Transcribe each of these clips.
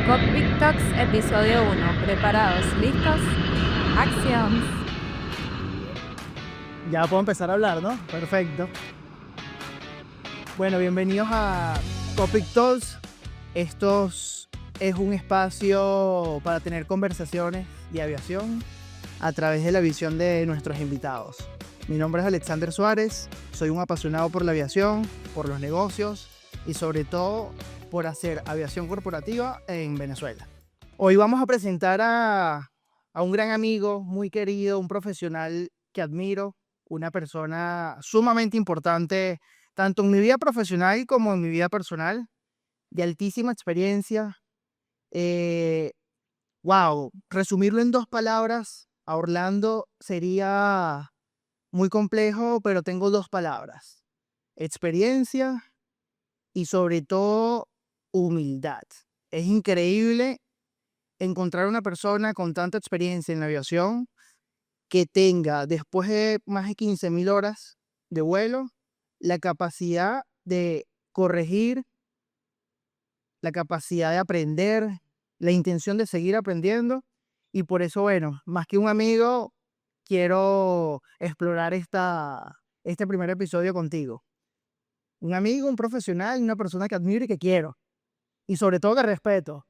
Cockpit Talks, episodio 1. ¿Preparados? ¿Listos? Acción. Ya puedo empezar a hablar, ¿no? Perfecto. Bueno, bienvenidos a Cockpit Talks. Estos es un espacio para tener conversaciones de aviación a través de la visión de nuestros invitados. Mi nombre es Alexander Suárez, soy un apasionado por la aviación, por los negocios y sobre todo por hacer aviación corporativa en Venezuela. Hoy vamos a presentar a un gran amigo, muy querido, un profesional que admiro, una persona sumamente importante tanto en mi vida profesional como en mi vida personal, de altísima experiencia. Wow, resumirlo en 2 palabras a Orlando sería muy complejo, pero tengo 2 palabras: experiencia y sobre todo humildad. Es increíble encontrar una persona con tanta experiencia en la aviación que tenga, después de más de 15.000 horas de vuelo, la capacidad de corregir, la capacidad de aprender, la intención de seguir aprendiendo. Y por eso, bueno, más que un amigo, quiero explorar este primer episodio contigo. Un amigo, un profesional, una persona que admiro y que quiero. Y sobre todo que respeto.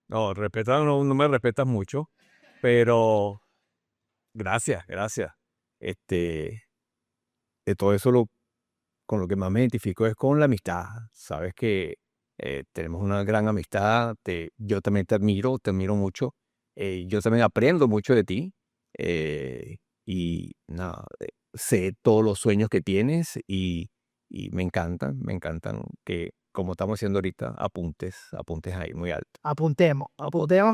No, respetar no me respetas mucho, pero gracias. Este, de todo eso con lo que más me identifico es con la amistad. Sabes que tenemos una gran amistad, yo también te admiro mucho, yo también aprendo mucho de ti y nada, sé todos los sueños que tienes y me encantan que como estamos haciendo ahorita, apuntes ahí muy alto. Apuntemos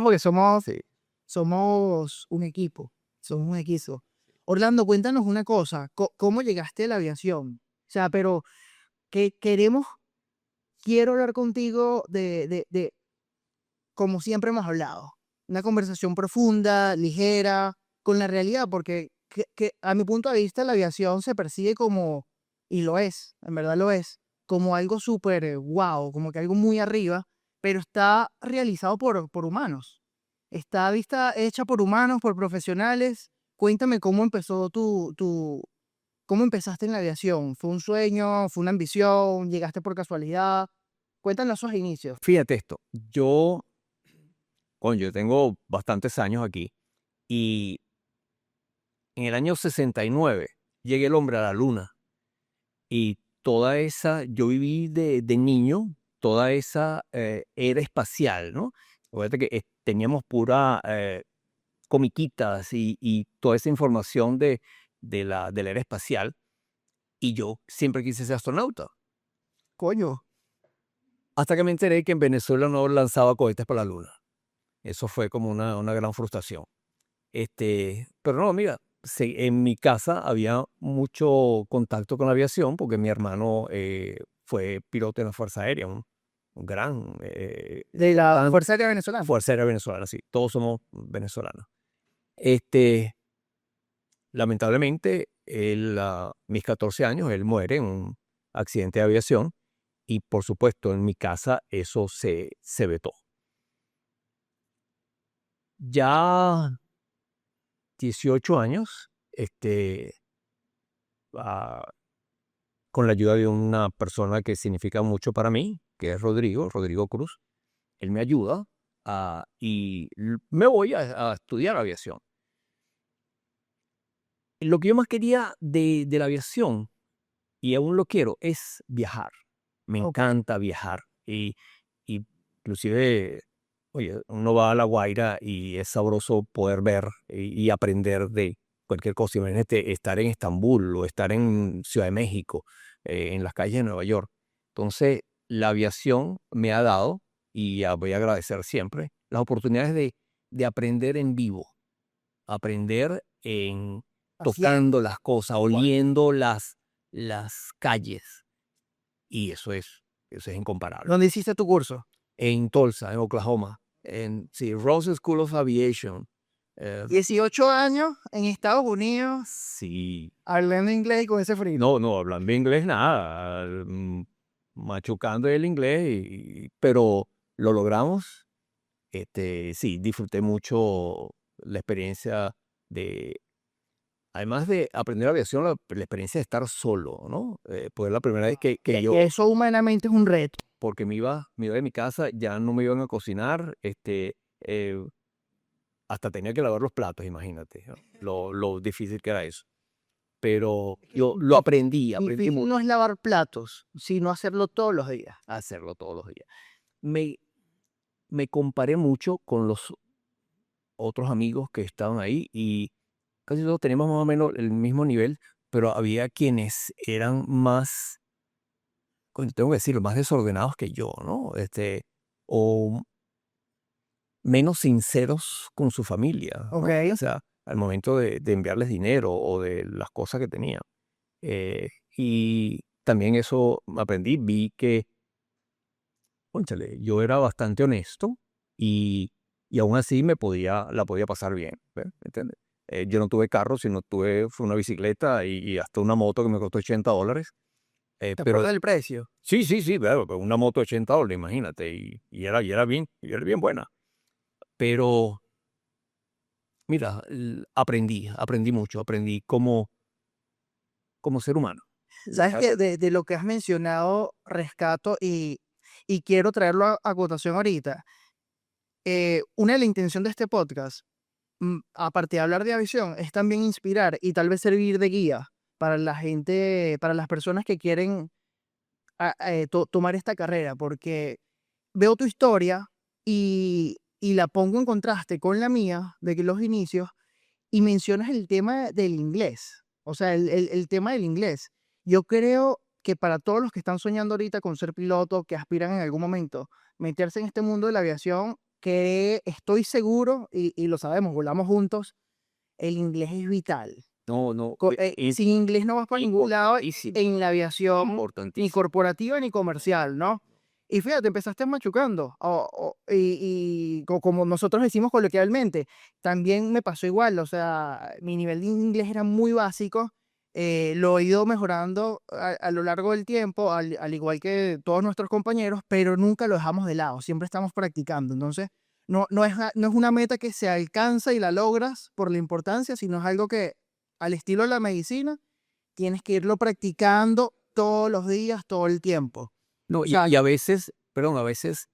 porque Sí. somos un equipo. Somos un equipo. Orlando, cuéntanos una cosa. ¿Cómo llegaste a la aviación? O sea, pero que quiero hablar contigo de como siempre hemos hablado. Una conversación profunda, ligera, con la realidad, porque que a mi punto de vista la aviación se percibe como, y lo es, en verdad lo es, como algo súper wow, como que algo muy arriba, pero está realizado por humanos. Está hecha por humanos, por profesionales. Cuéntame cómo empezó cómo empezaste en la aviación. ¿Fue un sueño? ¿Fue una ambición? ¿Llegaste por casualidad? Cuéntanos esos inicios. Fíjate esto, yo tengo bastantes años aquí y en el año 69 llegué el hombre a la luna y yo viví de niño toda esa era espacial, ¿no? Acuérdate que teníamos pura comiquitas y toda esa información de la era espacial y yo siempre quise ser astronauta. Coño. Hasta que me enteré que en Venezuela no lanzaba cohetes para la luna. Eso fue como una gran frustración. Pero no, mira, en mi casa había mucho contacto con la aviación porque mi hermano fue piloto en la Fuerza Aérea, un gran De la Fuerza Aérea Venezolana. Fuerza Aérea venezolana, sí, todos somos venezolanos. Este, Lamentablemente, él, a mis 14 años, él muere en un accidente de aviación y por supuesto en mi casa eso se vetó. Ya 18 años, ah, con la ayuda de una persona que significa mucho para mí, que es Rodrigo Cruz. Él me ayuda me voy a estudiar aviación. Lo que yo más quería de la aviación, y aún lo quiero, es viajar. Me Ok. encanta viajar. Y inclusive, oye, uno va a La Guaira y es sabroso poder ver y aprender de cualquier cosa. Imagínate estar en Estambul o estar en Ciudad de México, en las calles de Nueva York. Entonces, la aviación me ha dado, y voy a agradecer siempre, las oportunidades de aprender en vivo, aprender tocando las cosas, oliendo las calles. Y eso es incomparable. ¿Dónde hiciste tu curso? En Tulsa, en Oklahoma. Sí, Rose School of Aviation. 18 años en Estados Unidos, Sí. hablando inglés y con ese frío. No, hablando inglés nada. Machucando el inglés, pero lo logramos. Sí, disfruté mucho la experiencia de, además de aprender aviación, la experiencia de estar solo, ¿no? Pues la primera vez que yo, Que eso humanamente es un reto. porque me iba de mi casa, ya no me iban a cocinar, eh, hasta tenía que lavar los platos, imagínate, ¿no? Lo difícil que era eso. Pero yo lo aprendí Difícil mucho no es lavar platos, sino hacerlo todos los días. a hacerlo todos los días. Me, me comparé mucho con los otros amigos que estaban ahí y casi todos teníamos más o menos el mismo nivel, pero había quienes eran más, coño, tengo que decirlo, más desordenados que yo, ¿no? O menos sinceros con su familia, Ok. ¿no? O sea, al momento de enviarles dinero o de las cosas que tenían. Y también eso aprendí, vi que, cónchale, yo era bastante honesto y aún así la podía pasar bien, ¿ves? ¿Me entiendes? Yo no tuve carro, sino fue una bicicleta y hasta una moto que me costó $80. ¿Te Pero acuerdas del precio? sí, sí, sí, claro, pero una moto de $80, imagínate, y era bien buena. Pero mira, aprendí mucho, aprendí como ser humano. Sabes que de lo que has mencionado, rescato y quiero traerlo a cotación ahorita. Una de las intenciones de este podcast, aparte de hablar de aviación, es también inspirar y tal vez servir de guía para la gente, para las personas que quieren tomar esta carrera, porque veo tu historia y la pongo en contraste con la mía, de que los inicios, y mencionas el tema del inglés, o sea, el tema del inglés. Yo creo que para todos los que están soñando ahorita con ser piloto, que aspiran en algún momento meterse en este mundo de la aviación, que estoy seguro, y lo sabemos, volamos juntos, el inglés es vital. No, no, Sin inglés no vas para ningún lado importantísimo, en la aviación, ni importantísimo. corporativa ni comercial, ¿no? Y fíjate, empezaste machucando, como nosotros decimos coloquialmente, también me pasó igual, o sea, mi nivel de inglés era muy básico, lo he ido mejorando a lo largo del tiempo, al igual que todos nuestros compañeros, pero nunca lo dejamos de lado, siempre estamos practicando, entonces no es una meta que se alcanza y la logras por la importancia, sino es algo que al estilo de la medicina, tienes que irlo practicando todos los días, todo el tiempo. No, O sea, y a veces, perdón, a veces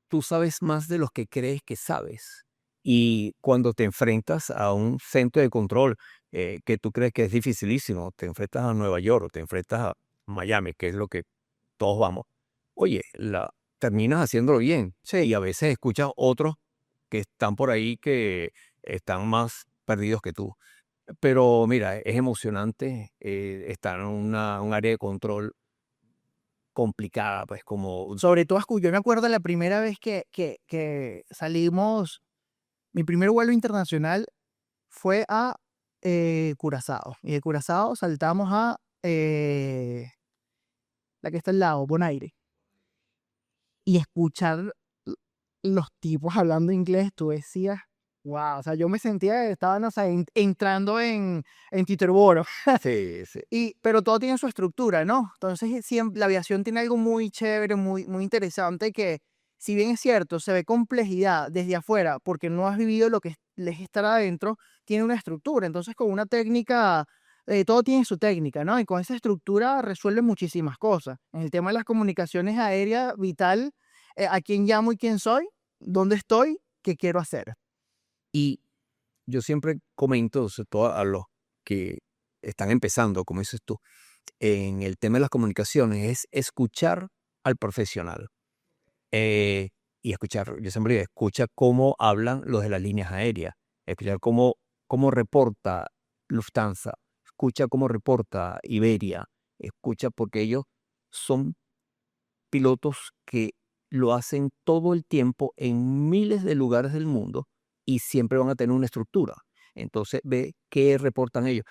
tú sabes más de los que crees que sabes. Y cuando te enfrentas a un centro de control que tú crees que es dificilísimo, te enfrentas a Nueva York o te enfrentas a Miami, que es lo que todos vamos, oye, terminas haciéndolo bien. sí, Y a veces escuchas otros que están por ahí que están más perdidos que tú. Pero mira, es emocionante estar en un área de control complicada, pues como, sobre todo, yo me acuerdo la primera vez que salimos, mi primer vuelo internacional fue a Curazao. Y de Curazao saltamos a la que está al lado, Bonaire. Y escuchar los tipos hablando inglés, tú decías, wow, o sea, yo me sentía que estaban, o sea, entrando en Teterboro. sí, sí. Pero todo tiene su estructura, ¿no? Entonces, siempre, la aviación tiene algo muy chévere, muy interesante, que si bien es cierto, se ve complejidad desde afuera, porque no has vivido lo que es estar adentro, tiene una estructura. Entonces, con una técnica, todo tiene su técnica, ¿no? Y con esa estructura resuelve muchísimas cosas. En el tema de las comunicaciones aéreas, vital, a quién llamo y quién soy, dónde estoy, qué quiero hacer. Y yo siempre comento, sobre todo a los que están empezando, como dices tú, en el tema de las comunicaciones, es escuchar al profesional. Eh, y escuchar, yo siempre digo, escucha cómo hablan los de las líneas aéreas, escuchar cómo reporta Lufthansa, escucha cómo reporta Iberia, escucha porque ellos son pilotos que lo hacen todo el tiempo en miles de lugares del mundo y siempre van a tener una estructura. Entonces ve qué reportan ellos.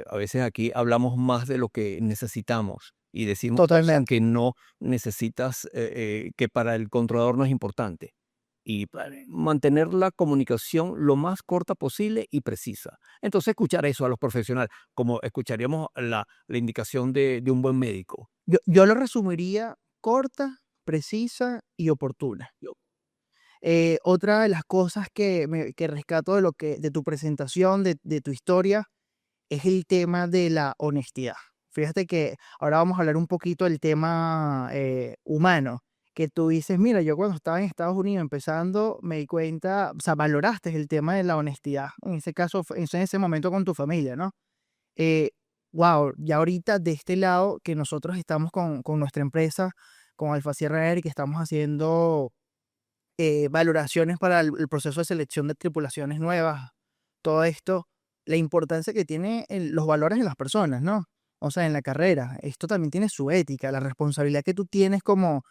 A veces aquí hablamos más de lo que necesitamos y decimos cosas Totalmente. que no necesitas, que para el controlador no es importante. Y mantener la comunicación lo más corta posible y precisa. Entonces escuchar eso a los profesionales, como escucharíamos la indicación de un buen médico. Yo lo resumiría corta, precisa y oportuna. Otra de las cosas que rescato de tu presentación, de tu historia, es el tema de la honestidad. Fíjate que ahora vamos a hablar un poquito del tema humano, que tú dices, mira, yo cuando estaba en Estados Unidos empezando, me di cuenta, o sea, valoraste el tema de la honestidad, en ese caso, en ese momento con tu familia, ¿no? Eh, wow, ya ahorita de este lado que nosotros estamos con nuestra empresa, con Alfa Sierra Air, que estamos haciendo valoraciones para el proceso de selección de tripulaciones nuevas, todo esto, la importancia que tiene los valores en las personas, ¿no? O sea, en la carrera, esto también tiene su ética, la responsabilidad que tú tienes como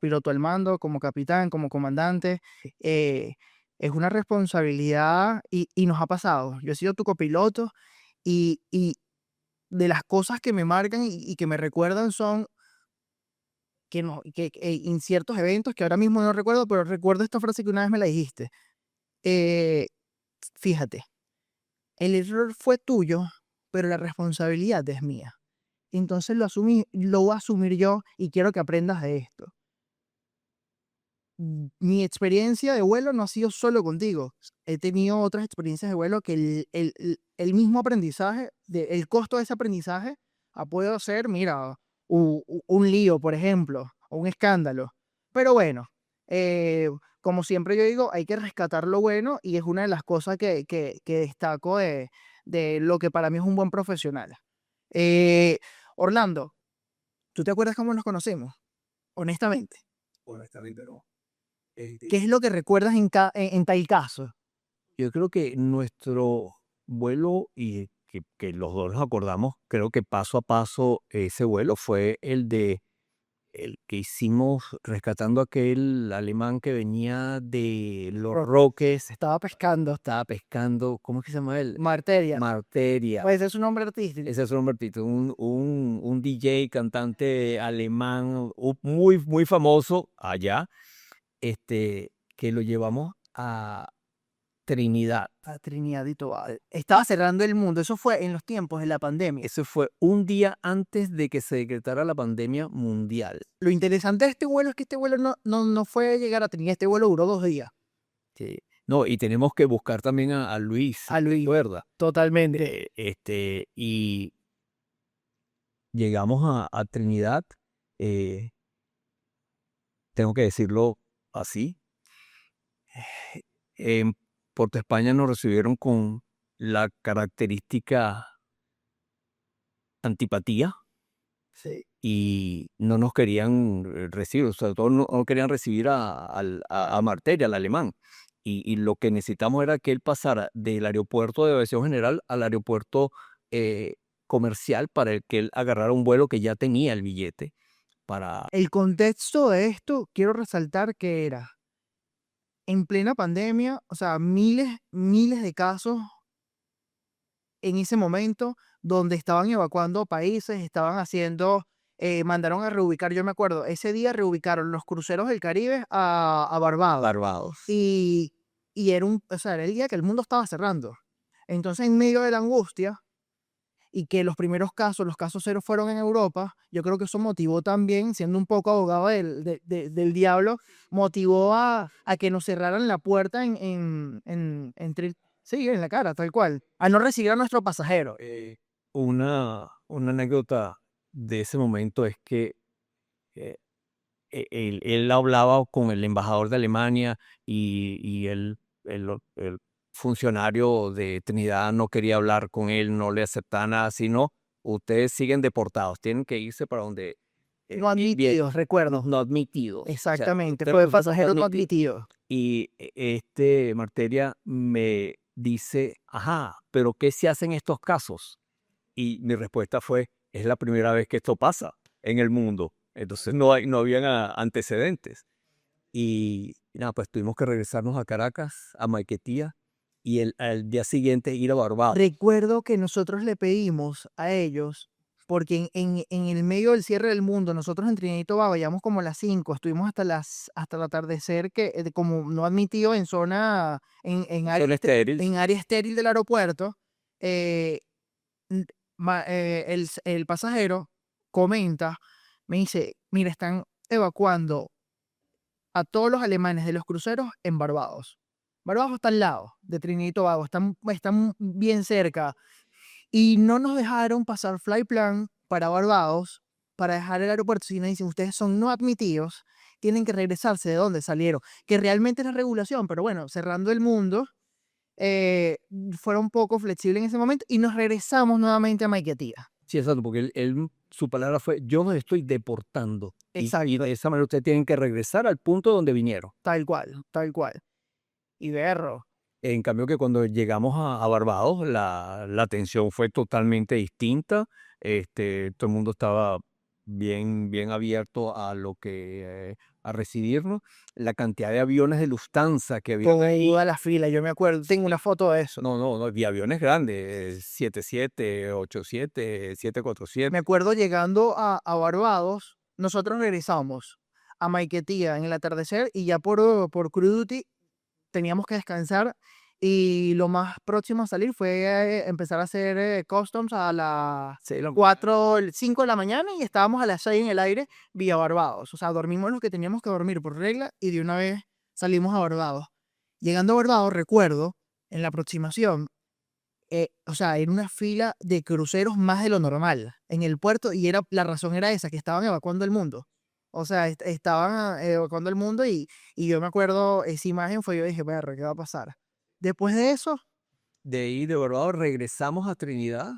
piloto al mando, como capitán, como comandante, eh, es una responsabilidad y nos ha pasado. Yo he sido tu copiloto y de las cosas que me marcan y que me recuerdan son que, no, que en ciertos eventos que ahora mismo no recuerdo, pero recuerdo esta frase que una vez me la dijiste. Eh, fíjate, el error fue tuyo, pero la responsabilidad es mía. Entonces lo voy a asumir yo y quiero que aprendas de esto. Mi experiencia de vuelo no ha sido solo contigo. He tenido otras experiencias de vuelo que el mismo aprendizaje, el costo de ese aprendizaje ha podido ser, mira, un lío, por ejemplo, o un escándalo. Pero bueno, eh, como siempre yo digo, hay que rescatar lo bueno y es una de las cosas que destaco de lo que para mí es un buen profesional. Eh, Orlando, ¿tú te acuerdas cómo nos conocemos? Honestamente. Honestamente no. ¿Qué es lo que recuerdas en tal caso? Yo creo que nuestro vuelo y que los dos nos acordamos, creo que paso a paso ese vuelo fue el que hicimos rescatando aquel alemán que venía de Los Roques, Estaba pescando. estaba pescando, ¿cómo es que se llama él? Marteria. Marteria. Pues es un nombre artístico. Ese es un Bertito, un DJ, cantante alemán muy, muy famoso allá, que lo llevamos a Trinidad. A Trinidad y Tobago. Estaba cerrando el mundo. Eso fue en los tiempos de la pandemia. Eso fue un día antes de que se decretara la pandemia mundial. Lo interesante de este vuelo es que este vuelo no fue llegar a Trinidad. Este vuelo duró 2 días. Sí. No, y tenemos que buscar también a Luis, A Luis. ¿verdad? Totalmente. Y llegamos a Trinidad, eh, tengo que decirlo así. En Puerto España nos recibieron con la característica antipatía Sí. y no nos querían recibir, sobre todo no querían recibir a Martelli, al alemán. Y lo que necesitamos era que él pasara del aeropuerto de aviación general al aeropuerto comercial para el que él agarrara un vuelo que ya tenía el billete para... El contexto de esto, quiero resaltar que era en plena pandemia, o sea, miles de casos en ese momento donde estaban evacuando países, estaban haciendo, mandaron a reubicar, yo me acuerdo, ese día reubicaron los cruceros del Caribe a Barbados. Barbados. Y era o sea, era el día que el mundo estaba cerrando. Entonces, en medio de la angustia y que los primeros casos, los casos cero fueron en Europa, yo creo que eso motivó también, siendo un poco abogado del diablo, motivó a que nos cerraran la puerta sí, en la cara, tal cual, a no recibir a nuestro pasajero. Una anécdota de ese momento es que eh, él hablaba con el embajador de Alemania y el funcionario de Trinidad no quería hablar con él, no le aceptaba nada, sino ustedes siguen deportados, tienen que irse para donde... No admitidos, recuerdo. No admitidos. O sea, Exactamente, ustedes fue no son pasajero no admitido. Y Marteria me dice, ajá, pero ¿qué se hace en estos casos? Y mi respuesta fue, es la primera vez que esto pasa en el mundo. Entonces no habían antecedentes. Y nada, pues tuvimos que regresarnos a Caracas, a Maiquetía, y al día siguiente ir a Barbados. Recuerdo que nosotros le pedimos a ellos, porque en el medio del cierre del mundo, nosotros en Trinidad y Tobago vayamos como a las 5, estuvimos hasta el atardecer, que como no admitido en zona, en área, Son estériles. en área estéril del aeropuerto, eh, el pasajero comenta, me dice, mira, están evacuando a todos los alemanes de los cruceros en Barbados. Barbados está al lado de Trinidad y Tobago, están bien cerca. Y no nos dejaron pasar flight plan para Barbados para dejar el aeropuerto, sino dicen, ustedes son no admitidos, tienen que regresarse de donde salieron, que realmente es la regulación, pero bueno, cerrando el mundo, fueron un poco flexibles en ese momento y nos regresamos nuevamente a Maiquetía. Sí, exacto, porque su palabra fue, yo los estoy deportando. Exacto. Y de esa manera ustedes tienen que regresar al punto donde vinieron. Tal cual, tal cual. Y berro. En cambio que cuando llegamos a Barbados, la atención fue totalmente distinta. Todo el mundo estaba bien abierto a lo que a recibirnos. La cantidad de aviones de Lufthansa que había Con ahí. toda la fila, yo me acuerdo, tengo una foto de eso. No, había aviones grandes, 77, 87, Me 747. acuerdo llegando a Barbados, nosotros regresamos a Maiquetía en el atardecer y ya por Crew Duty teníamos que descansar y lo más próximo a salir fue empezar a hacer customs a las 4, 5 de la mañana y estábamos a las 6 en el aire vía Barbados. O sea, dormimos lo que teníamos que dormir por regla y de una vez salimos a Barbados. Llegando a Barbados, recuerdo, en la aproximación, o sea, era una fila de cruceros más de lo normal en el puerto y la razón era esa, que estaban evacuando el mundo. O sea, estaban evacuando el mundo y yo me acuerdo, esa imagen fue, yo dije, perro, ¿qué va a pasar? Después de eso, De ahí de Barbados regresamos a Trinidad.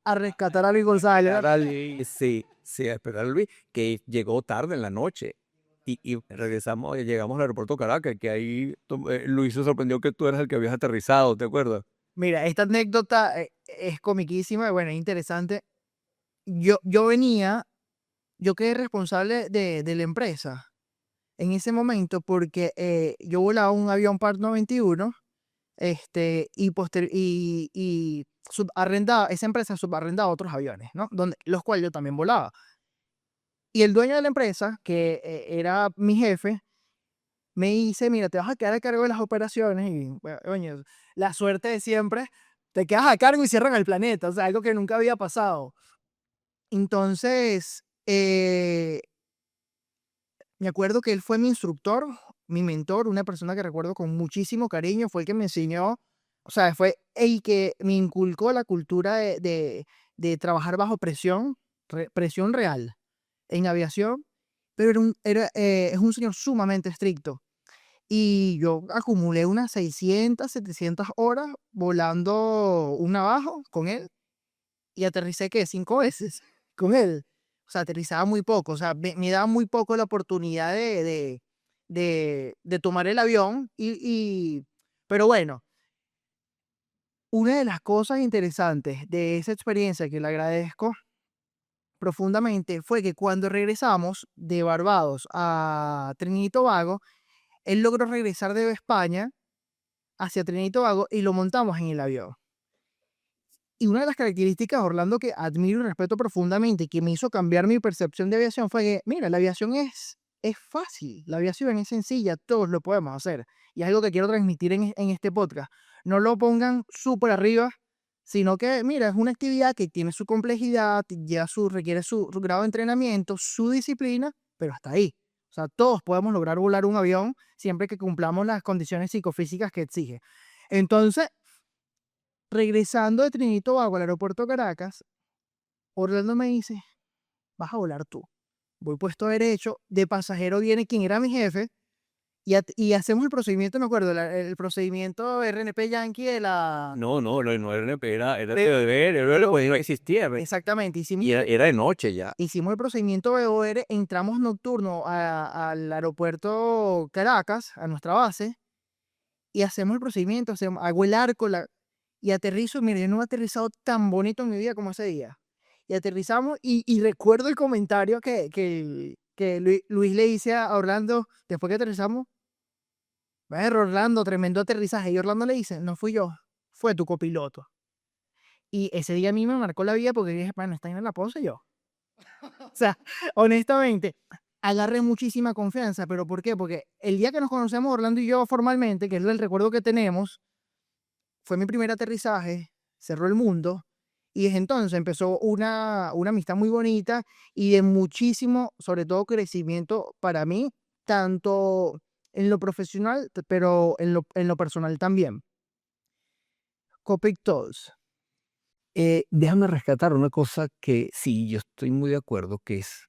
a rescatar a Luis González. Sí, a esperar a Luis, que llegó tarde en la noche. Y regresamos, llegamos al aeropuerto Caracas, que ahí Luis se sorprendió que tú eras el que habías aterrizado, ¿te acuerdas? Mira, esta anécdota es comiquísima, bueno, es interesante. Yo quedé responsable de la empresa en ese momento porque yo volaba un avión Part 91 y esa empresa subarrendaba otros aviones, ¿no? Los cuales yo también volaba. Y el dueño de la empresa, que era mi jefe, me dice, mira, te vas a quedar a cargo de las operaciones y, bueno, coño, la suerte de siempre, te quedas a cargo y cierran el planeta, o sea, algo que nunca había pasado. Entonces, me acuerdo que él fue mi instructor, mi mentor, una persona que recuerdo con muchísimo cariño, fue el que me enseñó, o sea, fue el que me inculcó la cultura de trabajar bajo presión, presión real en aviación, pero es un señor sumamente estricto. Y yo acumulé unas 600, 700 horas volando un navajo con él y aterricé, ¿qué? 5 veces con él. O sea, aterrizaba muy poco, o sea, me daba muy poco la oportunidad de tomar el avión pero bueno, una de las cosas interesantes de esa experiencia que le agradezco profundamente fue que cuando regresamos de Barbados a Trinidad y Tobago, él logró regresar de España hacia Trinidad y Tobago y lo montamos en el avión. Y una de las características, Orlando, que admiro y respeto profundamente y que me hizo cambiar mi percepción de aviación fue que, mira, la aviación es fácil, la aviación es sencilla, todos lo podemos hacer. Y es algo que quiero transmitir en este podcast. No lo pongan súper arriba, sino que, mira, es una actividad que tiene su complejidad, requiere su grado de entrenamiento, su disciplina, pero hasta ahí. O sea, todos podemos lograr volar un avión siempre que cumplamos las condiciones psicofísicas que exige. Entonces, regresando de Trinidad y Tobago al aeropuerto Caracas, Orlando me dice, vas a volar tú. Voy puesto derecho, de pasajero viene quien era mi jefe, y hacemos el procedimiento, me acuerdo, el procedimiento RNP Yankee de la... No era RNP, era De- TDR, pues no existía. Exactamente, Y era de noche ya. hicimos el procedimiento BOR, entramos nocturno al aeropuerto Caracas, a nuestra base, y hacemos el procedimiento, hago el arco, y aterrizo. Mire, yo no he aterrizado tan bonito en mi vida como ese día. Y aterrizamos y recuerdo el comentario que Luis le dice a Orlando después que aterrizamos. Ver, Orlando, tremendo aterrizaje. Y Orlando le dice, no fui yo, fue tu copiloto. Y ese día a mí me marcó la vida porque dije, bueno, está en la pose yo. O sea, honestamente, agarré muchísima confianza. ¿Pero por qué? Porque el día que nos conocemos Orlando y yo formalmente, que es el recuerdo que tenemos, fue mi primer aterrizaje, cerró el mundo, y desde entonces empezó una amistad muy bonita y de muchísimo, sobre todo, crecimiento para mí tanto en lo profesional, pero en lo personal también. Cockpit Tours. Déjame rescatar una cosa que sí, yo estoy muy de acuerdo, que es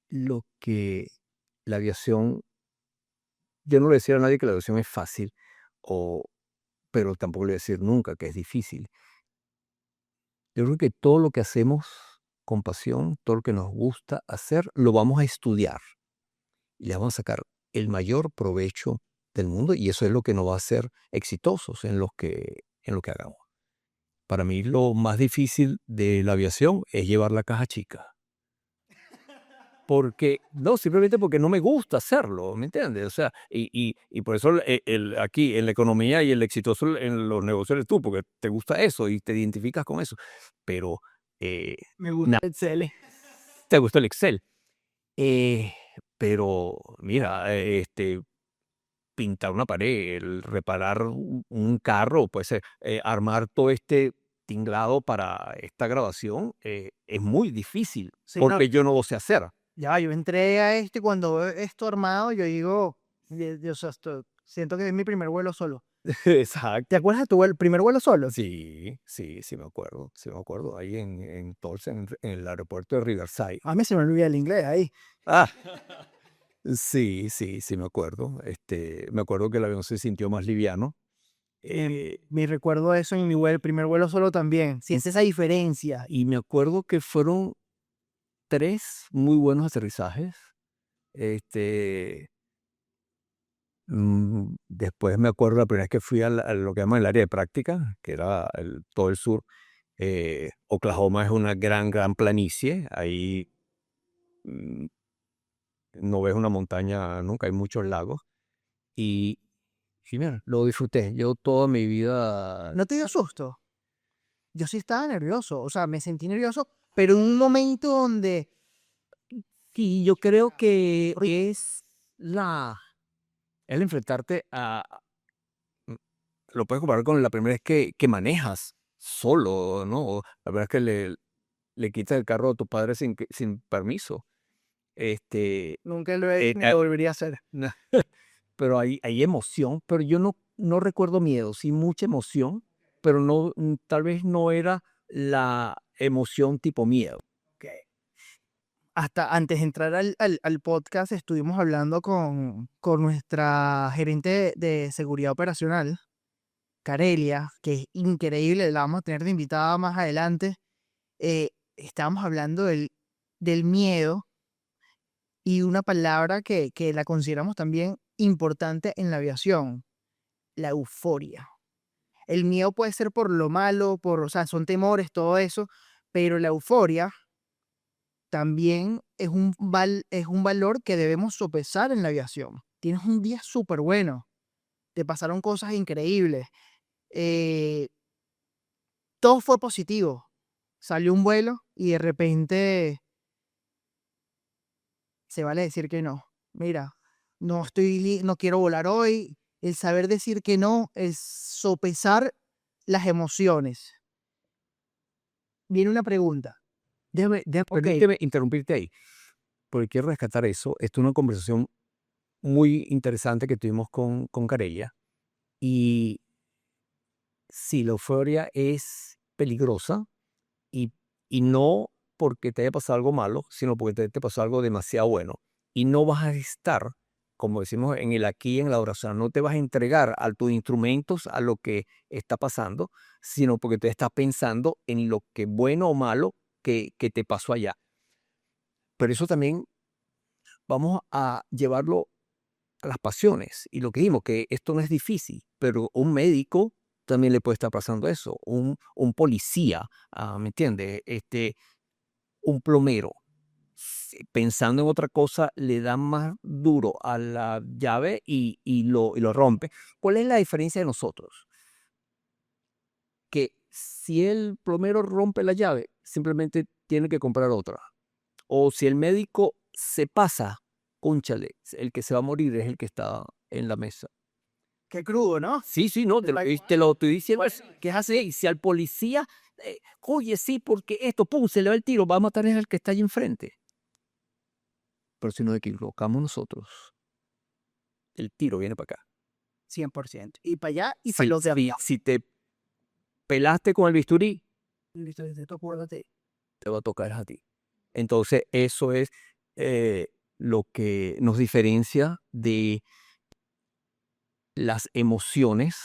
lo que la aviación, yo no le voy a decir a nadie que la aviación es fácil, o, pero tampoco le voy a decir nunca que es difícil. Yo creo que todo lo que hacemos con pasión, todo lo que nos gusta hacer, lo vamos a estudiar y le vamos a sacar el mayor provecho del mundo, y eso es lo que nos va a hacer exitosos en lo que hagamos. Para mí lo más difícil de la aviación es llevar la caja chica. No, simplemente porque no me gusta hacerlo, ¿me entiendes? O sea, y por eso aquí en la economía y el exitoso en los negocios eres tú, porque te gusta eso y te identificas con eso. Pero Me gusta Excel. te gusta el Excel. Eh, pero mira, pintar una pared, reparar un carro, pues armar todo este tinglado para esta grabación es muy difícil, Sí, no, porque yo no lo sé hacer. ya, yo entré a esto y cuando veo esto armado, yo digo, o sea, siento que es mi primer vuelo solo. Exacto. ¿Te acuerdas de tu primer vuelo solo? Sí, sí, sí me acuerdo, ahí en Tulsa, en el aeropuerto de Riverside. A mí se me olvida el inglés ahí. Ah, sí, sí, sí me acuerdo. Me acuerdo que el avión se sintió más liviano. Me recuerdo eso en el primer vuelo solo también. Si es esa diferencia. Y me acuerdo que fueron 3 muy buenos aterrizajes. Este, Después me acuerdo la primera vez que fui a lo que llaman el área de práctica, que era todo el sur. Oklahoma es una gran, gran planicie. Ahí mm, no ves una montaña nunca, hay muchos lagos. Y, y mira, lo disfruté. Yo toda mi vida. ¿No te dio susto? Yo sí estaba nervioso, o sea, me sentí nervioso, pero en un momento donde Y yo creo que es el enfrentarte mm, lo puedes comparar con la primera vez que manejas solo, ¿no? La primera vez que le quitas el carro a tu padre sin permiso. nunca lo he Eh, hecho ni lo volvería a hacer. pero hay emoción, pero yo no recuerdo miedo, sí mucha emoción, pero no, tal vez no era la emoción tipo miedo. Hasta antes de entrar al podcast estuvimos hablando con nuestra gerente de seguridad operacional, Carelia, que es increíble, la vamos a tener de invitada más adelante. Estábamos hablando del miedo y una palabra que la consideramos también importante en la aviación, la euforia. El miedo puede ser por lo malo, o sea, son temores, todo eso, pero la euforia también es un valor que debemos sopesar en la aviación. Tienes un día súper bueno, te pasaron cosas increíbles, eh, todo fue positivo. Salió un vuelo y de repente se vale decir que no. Mira, no quiero volar hoy. El saber decir que no es sopesar las emociones. Viene una pregunta. Permíteme interrumpirte ahí, porque quiero rescatar eso. Esto es una conversación muy interesante que tuvimos con Carella. Y sí, la euforia es peligrosa, y, y no porque te haya pasado algo malo, sino porque te pasó algo demasiado bueno. Y no vas a estar, como decimos en el aquí y en la ahora, o sea, no te vas a entregar a tus instrumentos a lo que está pasando, sino porque te estás pensando en lo que bueno o malo que te pasó allá. Pero eso también vamos a llevarlo a las pasiones. Y lo que dijimos, que esto no es difícil, pero un médico también le puede estar pasando eso. Un policía, ¿me entiendes? Un plomero, pensando en otra cosa, le da más duro a la llave y lo rompe. ¿Cuál es la diferencia de nosotros? Que si el plomero rompe la llave, simplemente tiene que comprar otra. O si el médico se pasa, cónchale, el que se va a morir es el que está en la mesa. Qué crudo, ¿no? Sí, sí, no, Tal te lo estoy diciendo, que es así. Y si al policía, oye, sí, porque esto, pum, se le va el tiro, va a matar al que está allí enfrente. Pero si nos equivocamos nosotros, el tiro viene para acá. 100%. Y para allá y para Si, los de avión. si te pelaste con el bisturí, Listo, listo, acuérdate. te va a tocar a ti. Entonces, eso es lo que nos diferencia de las emociones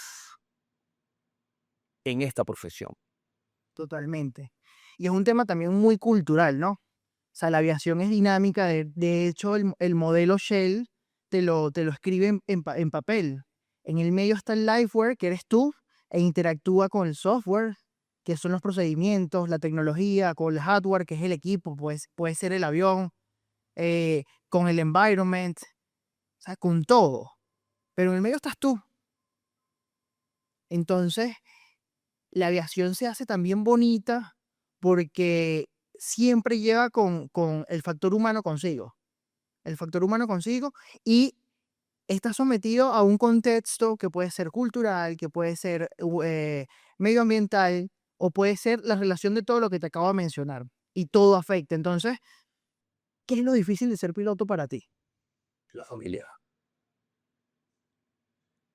en esta profesión. Totalmente. Y es un tema también muy cultural, ¿no? O sea, la aviación es dinámica. De hecho, el modelo Shell te lo escribe en papel. En el medio está el liveware, que eres tú, e interactúa con el software, que son los procedimientos, la tecnología, con el hardware, que es el equipo, pues puede ser el avión, con el environment, o sea, con todo. Pero en el medio estás tú. Entonces, la aviación se hace también bonita porque siempre lleva con el factor humano consigo. El factor humano consigo y está sometido a un contexto que puede ser cultural, que puede ser medioambiental o puede ser la relación de todo lo que te acabo de mencionar. Y todo afecta. Entonces, ¿qué es lo difícil de ser piloto para ti? La familia.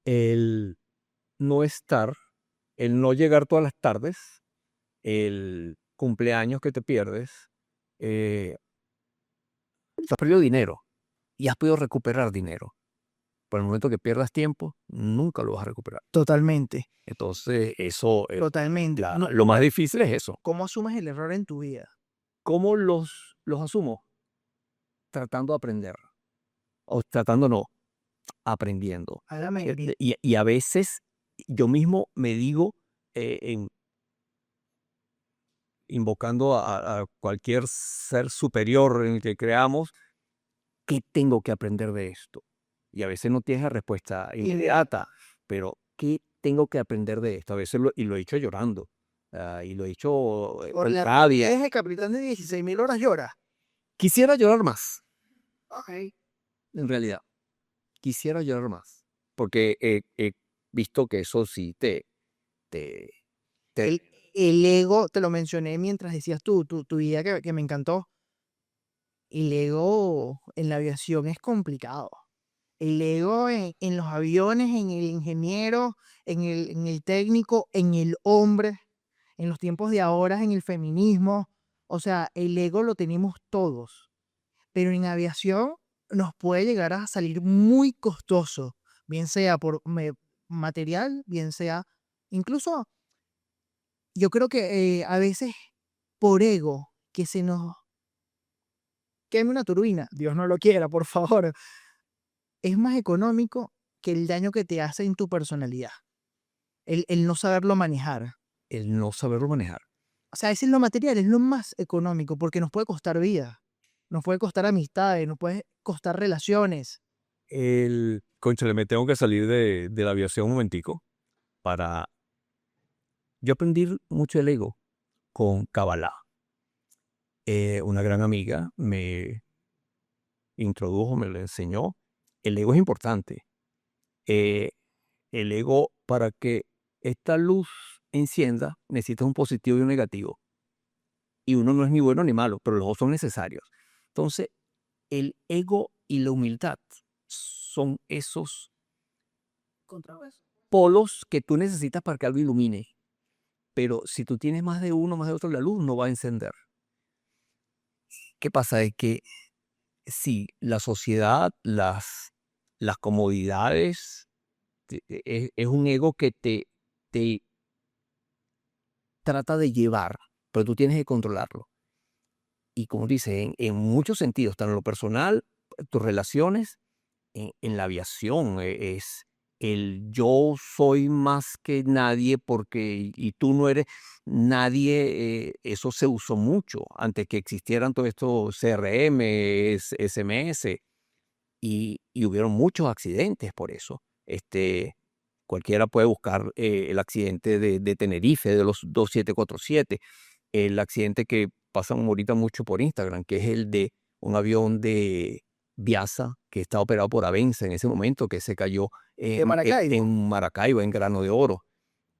El no estar, el no llegar todas las tardes, el cumpleaños que te pierdes, has perdido dinero y has podido recuperar dinero. Por el momento que pierdas tiempo, nunca lo vas a recuperar. Totalmente, Entonces, eso, totalmente. No, lo más difícil es eso. ¿cómo asumes el error en tu vida? ¿Cómo los asumo? Tratando de aprender. O tratando no, aprendiendo. Hágame bien. Y a veces yo mismo me digo, invocando a cualquier ser superior en el que creamos, ¿qué tengo que aprender de esto? Y a veces no tienes la respuesta inmediata, pero ¿qué tengo que aprender de esto? A veces y lo he dicho llorando, y lo he dicho Por con la rabia. es el capitán de 16.000 horas llora. Quisiera llorar más, Ok. en realidad. Quisiera llorar más, porque he visto que eso sí te, El, el ego, te lo mencioné mientras decías tu idea que me encantó. El ego en la aviación es complicado. El ego en los aviones, en el ingeniero, en el técnico, en el hombre, en los tiempos de ahora, en el feminismo. O sea, el ego lo tenemos todos. Pero en aviación nos puede llegar a salir muy costoso, bien sea por material, bien sea incluso, yo creo que a veces por ego, que se nos queme una turbina, Dios no lo quiera, por favor, es más económico que el daño que te hace en tu personalidad, el no saberlo manejar. el no saberlo manejar. O sea, es lo material, es lo más económico, porque nos puede costar vida, nos puede costar amistades, nos puede costar relaciones. Cónchale, me tengo que salir de la aviación un momentico para... Yo aprendí mucho el ego con Kabbalah. Una gran amiga me introdujo, me lo enseñó. El ego es importante. Eh, el ego, para que esta luz encienda, necesita un positivo y un negativo. Y uno no es ni bueno ni malo, pero los dos son necesarios. Entonces, el ego y la humildad son esos polos que tú necesitas para que algo ilumine. Pero si tú tienes más de uno, más de otro, la luz no va a encender. ¿Qué pasa? Es que sí, la sociedad, las comodidades, es un ego que te trata de llevar, pero tú tienes que controlarlo. Y como dice, en muchos sentidos, tanto en lo personal, tus relaciones, en la aviación, es el yo soy más que nadie porque y tú no eres nadie, eso se usó mucho antes que existieran todos estos CRM, SMS, y hubieron muchos accidentes por eso. Cualquiera puede buscar el accidente de Tenerife, de los 2747, el accidente que pasan ahorita mucho por Instagram, que es el de un avión de Viasa que está operado por Avenza en ese momento, que se cayó De Maracaibo. en Maracaibo, en Grano de Oro.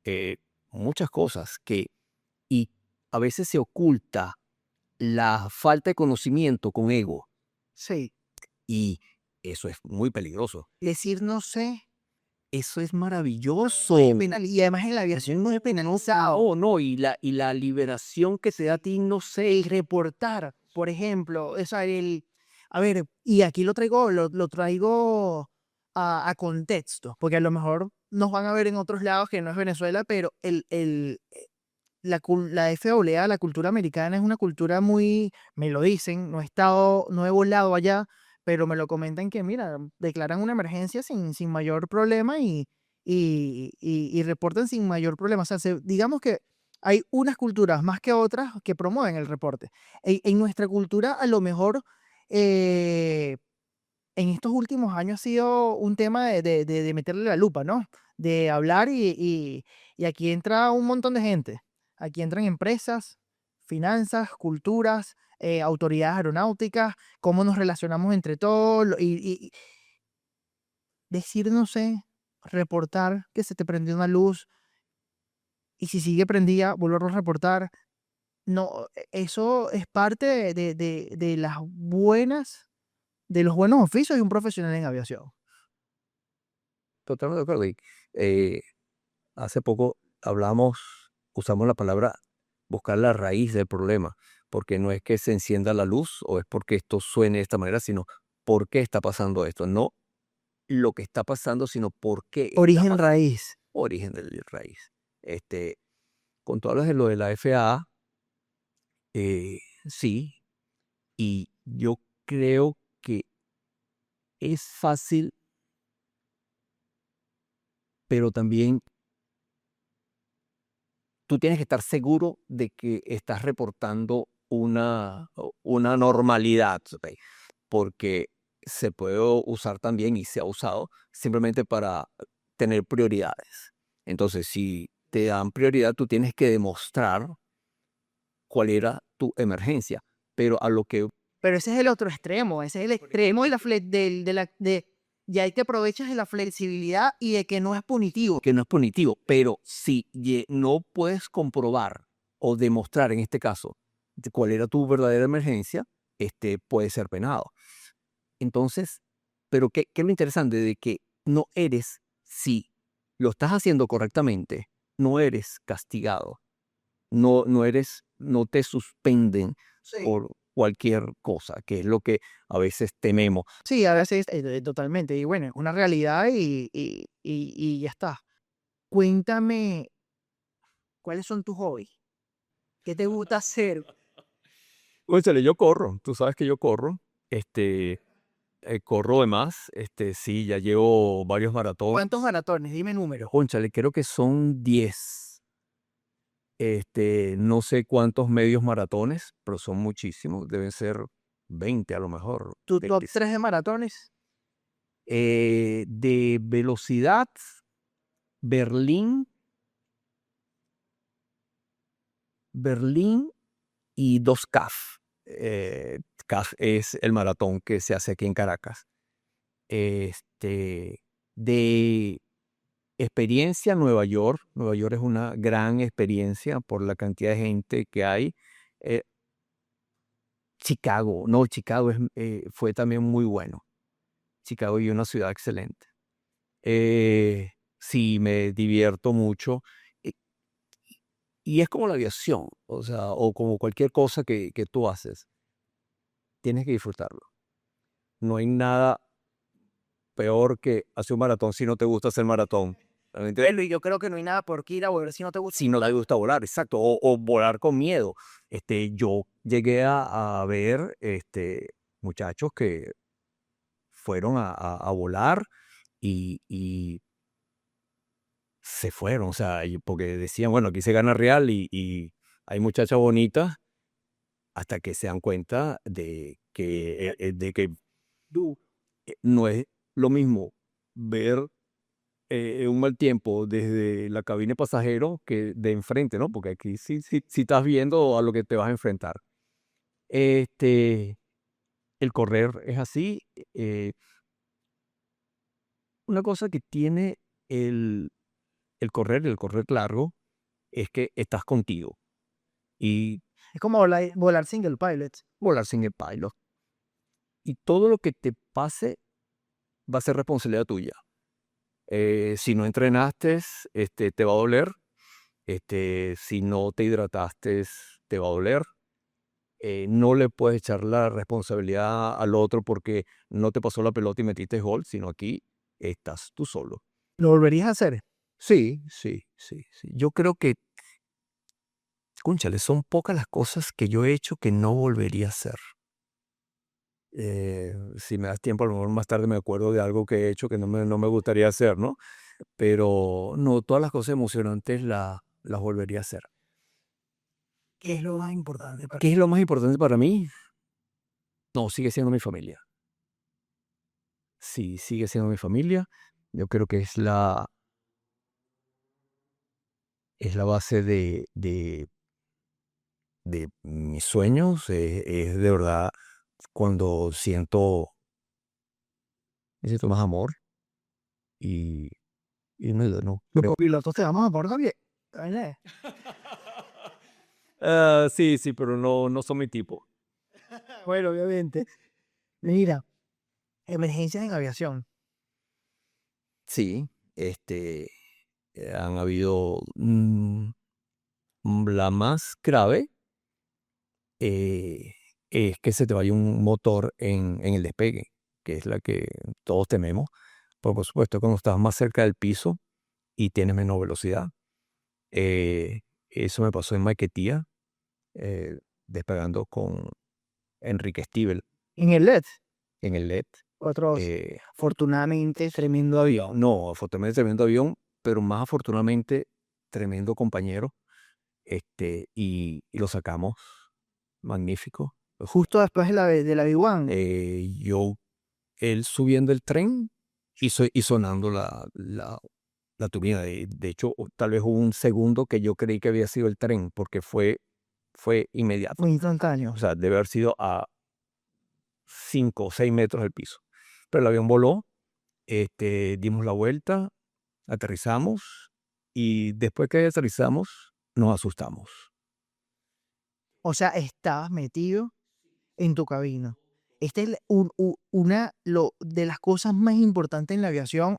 Eh, muchas cosas y a veces se oculta la falta de conocimiento con ego. Sí, Y eso es muy peligroso. Decir no sé Eso es maravilloso. penal. Y además en la aviación no es penalizado. Oh, no, y la liberación que te da a ti, no sé, El reportar, por ejemplo, o sea, a ver, y aquí lo traigo a contexto, porque a lo mejor nos van a ver en otros lados que no es Venezuela, pero la FAA, la cultura americana, es una cultura muy, me lo dicen, no he volado allá, pero me lo comentan que, mira, declaran una emergencia sin mayor problema y reportan sin mayor problema. O sea, digamos que hay unas culturas más que otras que promueven el reporte. En nuestra cultura, a lo mejor, eh, en estos últimos años ha sido un tema de meterle la lupa, ¿no? De hablar y aquí entra un montón de gente. Aquí entran empresas, finanzas, culturas, autoridades aeronáuticas, cómo nos relacionamos entre todos, y decir, no sé, reportar que se te prendió una luz y si sigue prendida, volverlo a reportar. No, eso es parte de las de los buenos oficios de un profesional en aviación. Totalmente de acuerdo. Y, eh, hace poco usamos la palabra buscar la raíz del problema, porque no es que se encienda la luz o es porque esto suene de esta manera, sino por qué está pasando esto. No lo que está pasando, sino por qué está Origen pasando. raíz. Origen del raíz. Con todo hablas de lo de la FAA, sí, y yo creo que es fácil, pero también tú tienes que estar seguro de que estás reportando una normalidad, ¿ok? Porque se puede usar también y se ha usado simplemente para tener prioridades. Entonces, si te dan prioridad, tú tienes que demostrar cuál era tu emergencia. Pero a lo que Pero ese es el otro extremo, ese es el extremo de la ya te aprovechas de la flexibilidad y de que no es punitivo. no es punitivo, pero si no puedes comprobar o demostrar en este caso cuál era tu verdadera emergencia, puede ser penado. Entonces, pero ¿qué es lo interesante? De que no eres, si lo estás haciendo correctamente, no eres castigado, no te suspenden Sí. por cualquier cosa, que es lo que a veces tememos. Sí, a veces totalmente. Y bueno, es una realidad y ya está. Cuéntame, ¿cuáles son tus hobbies? ¿Qué te gusta hacer? Cónchale, yo corro, tú sabes que yo corro, corro de más, sí, ya llevo varios maratones. ¿Cuántos maratones? Dime números. Cónchale, creo que son 10. No sé cuántos medios maratones, pero son muchísimos, deben ser 20 a lo mejor, ¿Tu top 25. 3 de maratones? De velocidad, Berlín, Berlín y 2 CAF. CAF es el maratón que se hace aquí en Caracas. De experiencia, Nueva York. Nueva York es una gran experiencia por la cantidad de gente que hay. Eh, Chicago, no, Chicago fue también muy bueno. Chicago y una ciudad excelente. Sí, me divierto mucho. eh, Y es como la aviación, o sea, o como cualquier cosa que tú haces. Tienes que disfrutarlo. No hay nada peor que hacer un maratón si no te gusta hacer maratón. Realmente, Bueno, y yo creo que no hay nada por qué ir a volver si no te gusta. si no te gusta volar, exacto, o volar con miedo. Yo llegué a ver muchachos que fueron a volar y se fueron, o sea, porque decían, bueno, aquí se gana real y hay muchachas bonitas hasta que se dan cuenta de que no es lo mismo ver un mal tiempo desde la cabina de pasajero que de enfrente, ¿no? Porque aquí sí estás viendo a lo que te vas a enfrentar. Este, el correr es así. Una cosa que tiene el, el correr largo, es que estás contigo y Es como volar single pilot. volar sin el pilot. Y todo lo que te pase va a ser responsabilidad tuya. Si no entrenaste, te va a doler. Si no te hidrataste, te va a doler. No le puedes echar la responsabilidad al otro porque no te pasó la pelota y metiste gol, sino aquí estás tú solo. ¿Lo volverías a hacer? Sí. Yo creo que, cónchale, son pocas las cosas que yo he hecho que no volvería a hacer. Si me das tiempo, a lo mejor más tarde me acuerdo de algo que he hecho que no me gustaría hacer, ¿no? Pero no, todas las cosas emocionantes las volvería a hacer. ¿Qué es lo más importante para ¿Qué es lo más importante para mí? No, sigue siendo mi familia. Sí, sigue siendo mi familia. Yo creo que es la base de mis sueños. Es de verdad cuando me siento más amor y no los creo. pilotos? Te vamos a por bien. Sí, pero no son mi tipo. Bueno, obviamente. Mira, emergencias en aviación. Sí, han habido la más grave es que se te vaya un motor en el despegue, que es la que todos tememos. Por supuesto, cuando estás más cerca del piso y tienes menos velocidad. Eso me pasó en Maiquetía, despegando con Enrique Stivel En el LED. en el LED. Otros, Eh, afortunadamente, tremendo avión. no, afortunadamente tremendo avión, pero más afortunadamente tremendo compañero. Y lo sacamos magnífico. Justo después de la B1. Él subiendo el tren y sonando la turbina. De hecho, tal vez hubo un segundo que yo creí que había sido el tren, porque fue inmediato. Muy instantáneo. O sea, debe haber sido a 5 o 6 metros del piso. Pero el avión voló, dimos la vuelta, aterrizamos y después que aterrizamos nos asustamos. O sea, estabas metido en tu cabina. Esta es una de las cosas más importantes en la aviación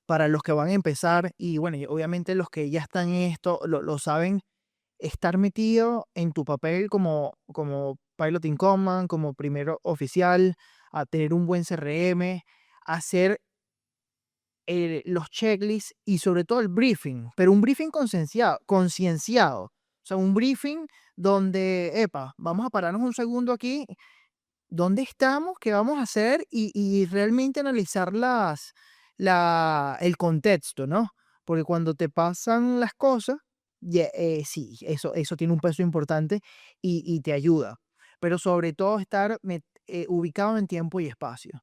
para los que van a empezar y bueno, y obviamente los que ya están en esto lo saben, estar metido en tu papel como pilot in command, como primero oficial, a tener un buen CRM, hacer los checklists y sobre todo el briefing, pero un briefing concienciado. O sea, un briefing donde, epa, vamos a pararnos un segundo aquí, ¿dónde estamos? ¿Qué vamos a hacer? Y realmente analizar el contexto, ¿no? Porque cuando te pasan las cosas, sí, eso tiene un peso importante y te ayuda. Pero sobre todo estar ubicado en tiempo y espacio.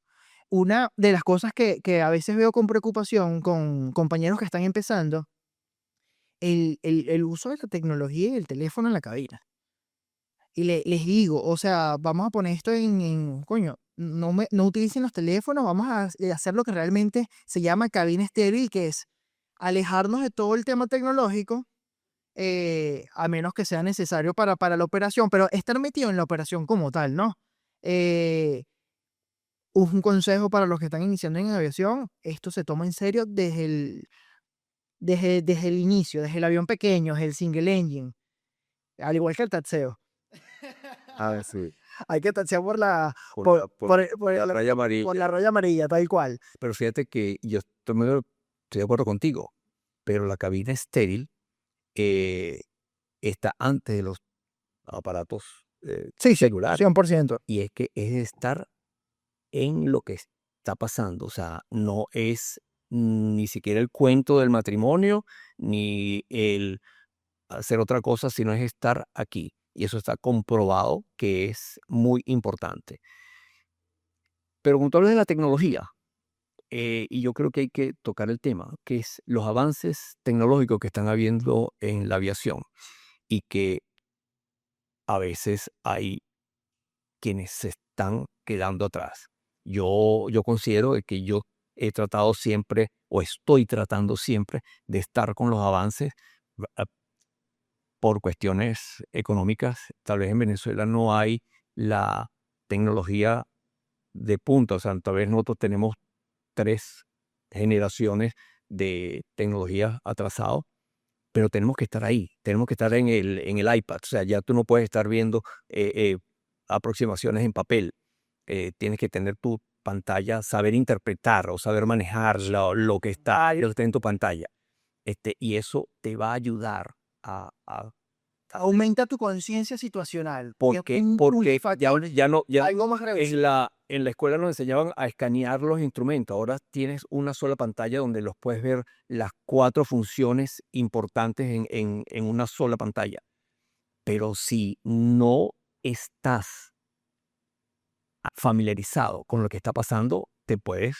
Una de las cosas que a veces veo con preocupación con compañeros que están empezando, el uso de la tecnología y el teléfono en la cabina. Y les digo, o sea, vamos a poner esto coño, no utilicen los teléfonos, vamos a hacer lo que realmente se llama cabina estéril, que es alejarnos de todo el tema tecnológico, a menos que sea necesario para la operación, pero estar metido en la operación como tal, ¿no? Un consejo para los que están iniciando en aviación, esto se toma en serio desde el inicio, desde el avión pequeño, desde el single engine, al igual que el taxeo. Sí. Hay que taxiar por la, Por la la- raya amarilla. por la raya amarilla, tal cual. Pero fíjate que yo estoy de acuerdo contigo, pero la cabina estéril está antes de los aparatos Sí, celulares. 100%. Y es que es estar en lo que está pasando. O sea, no es ni siquiera el cuento del matrimonio, ni el hacer otra cosa, sino es estar aquí. Y eso está comprobado que es muy importante. Pero con todo lo de la tecnología, y yo creo que hay que tocar el tema, que es los avances tecnológicos que están habiendo en la aviación y que a veces hay quienes se están quedando atrás. Yo considero de que yo he tratado siempre o estoy tratando siempre de estar con los avances ah, por cuestiones económicas. Tal vez en Venezuela no hay la tecnología de punta, o sea, tal vez nosotros tenemos 3 generaciones de tecnología atrasados, pero tenemos que estar ahí, tenemos que estar en el iPad. O sea, ya tú no puedes estar viendo aproximaciones en papel. Tienes que tener tu pantalla, saber interpretar o saber manejar lo que está en tu pantalla. Y eso te va a ayudar a Aumenta tu conciencia situacional. que es porque un factor, ya algo más grave. en la escuela nos enseñaban a escanear los instrumentos. Ahora tienes una sola pantalla donde los puedes ver las 4 funciones importantes en una sola pantalla. Pero si no estás familiarizado con lo que está pasando, te puedes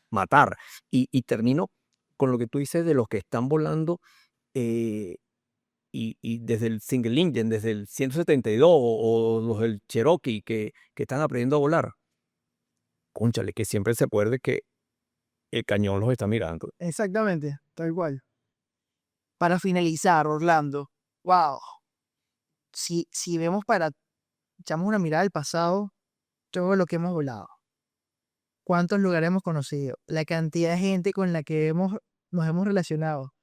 matar. Y termino con lo que tú dices de los que están volando, y desde el single engine, desde el 172 o los del Cherokee que están aprendiendo a volar. Cónchale, que siempre se acuerde que el cañón los está mirando. Exactamente, tal cual. Para finalizar, Orlando, wow. Si echamos una mirada al pasado, todo lo que hemos volado, cuántos lugares hemos conocido, la cantidad de gente con la que nos hemos relacionado,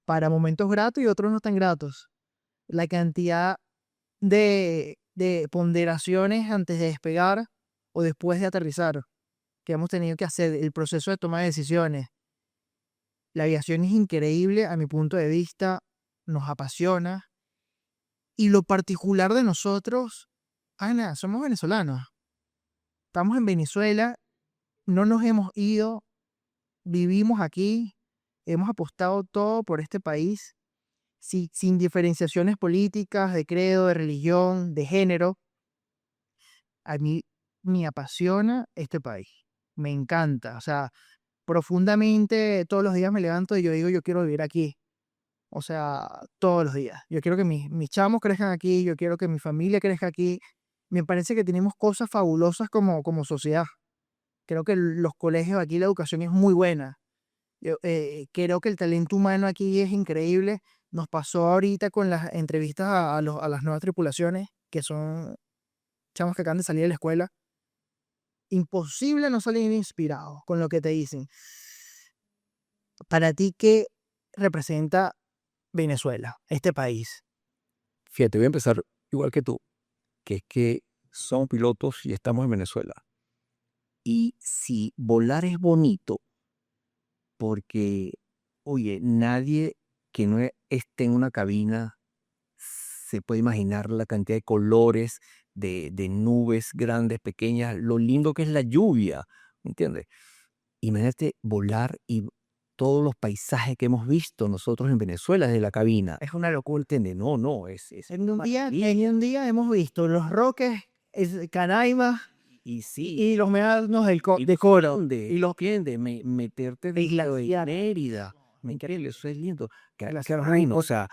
para momentos gratos y otros no tan gratos, la cantidad de ponderaciones antes de despegar o después de aterrizar que hemos tenido que hacer, el proceso de toma de decisiones. La aviación es increíble a mi punto de vista, nos apasiona. Y lo particular de nosotros, Ana, somos venezolanos. Estamos en Venezuela, no nos hemos ido, vivimos aquí, hemos apostado todo por este país, sin diferenciaciones políticas, de credo, de religión, de género. A mí me apasiona este país, me encanta. O sea, profundamente todos los días me levanto y yo digo, yo quiero vivir aquí. O sea, todos los días. Yo quiero que mis chamos crezcan aquí, yo quiero que mi familia crezca aquí. Me parece que tenemos cosas fabulosas como sociedad. Creo que los colegios aquí, la educación es muy buena. Yo creo que el talento humano aquí es increíble. Nos pasó ahorita con las entrevistas a las nuevas tripulaciones, que son chamos que acaban de salir de la escuela. Imposible no salir inspirado con lo que te dicen. Para ti, ¿qué representa Venezuela, este país? Fíjate, voy a empezar igual que tú, que es que somos pilotos y estamos en Venezuela. Y si volar es bonito, porque, oye, nadie que no esté en una cabina se puede imaginar la cantidad de colores, de nubes grandes, pequeñas, lo lindo que es la lluvia, ¿entiendes? Imagínate volar y todos los paisajes que hemos visto nosotros en Venezuela desde la cabina. Es una locura. ¿Entiendes? No, es En un maravilla. día hemos visto los Roques, Canaima Y sí, y los médanos de y Coro. ¿entiendes? Y los ¿Entiendes? Meterte de Isla dentro de Sierra. Mérida. Increíble, eso es lindo. Las Carolina, o sea,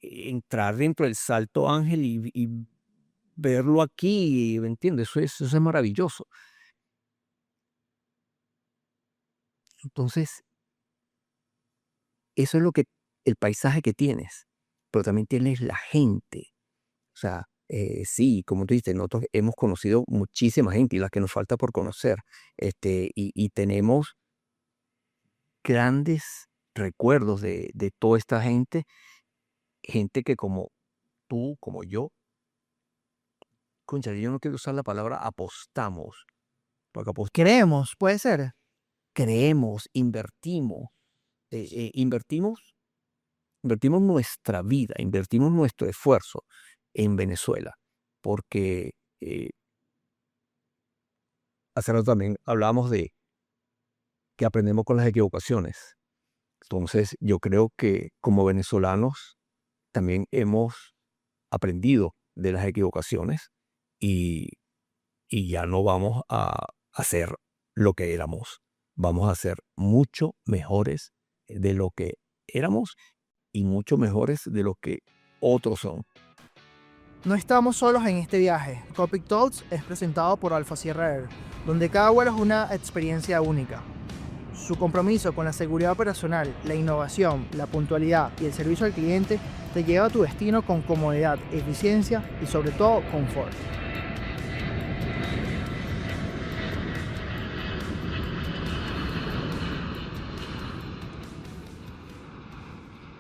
entrar dentro del Salto Ángel y verlo aquí, ¿me entiendes? Eso es maravilloso. Entonces, eso es lo que, el paisaje que tienes, pero también tienes la gente. O sea, sí, como tú dices, nosotros hemos conocido muchísima gente y la que nos falta por conocer. Y tenemos grandes recuerdos de toda esta gente que como tú, como yo, cónchale, yo no quiero usar la palabra apostamos, porque Creemos, puede ser. creemos, invertimos nuestra vida, invertimos nuestro esfuerzo en Venezuela, porque hace rato también hablábamos de que aprendemos con las equivocaciones. Entonces, yo creo que como venezolanos también hemos aprendido de las equivocaciones y ya no vamos a hacer lo que éramos. Vamos a ser mucho mejores de lo que éramos y mucho mejores de lo que otros son. No estamos solos en este viaje. Cockpit Talks es presentado por Alfa Sierra Air, donde cada vuelo es una experiencia única. Su compromiso con la seguridad operacional, la innovación, la puntualidad y el servicio al cliente te lleva a tu destino con comodidad, eficiencia y sobre todo confort.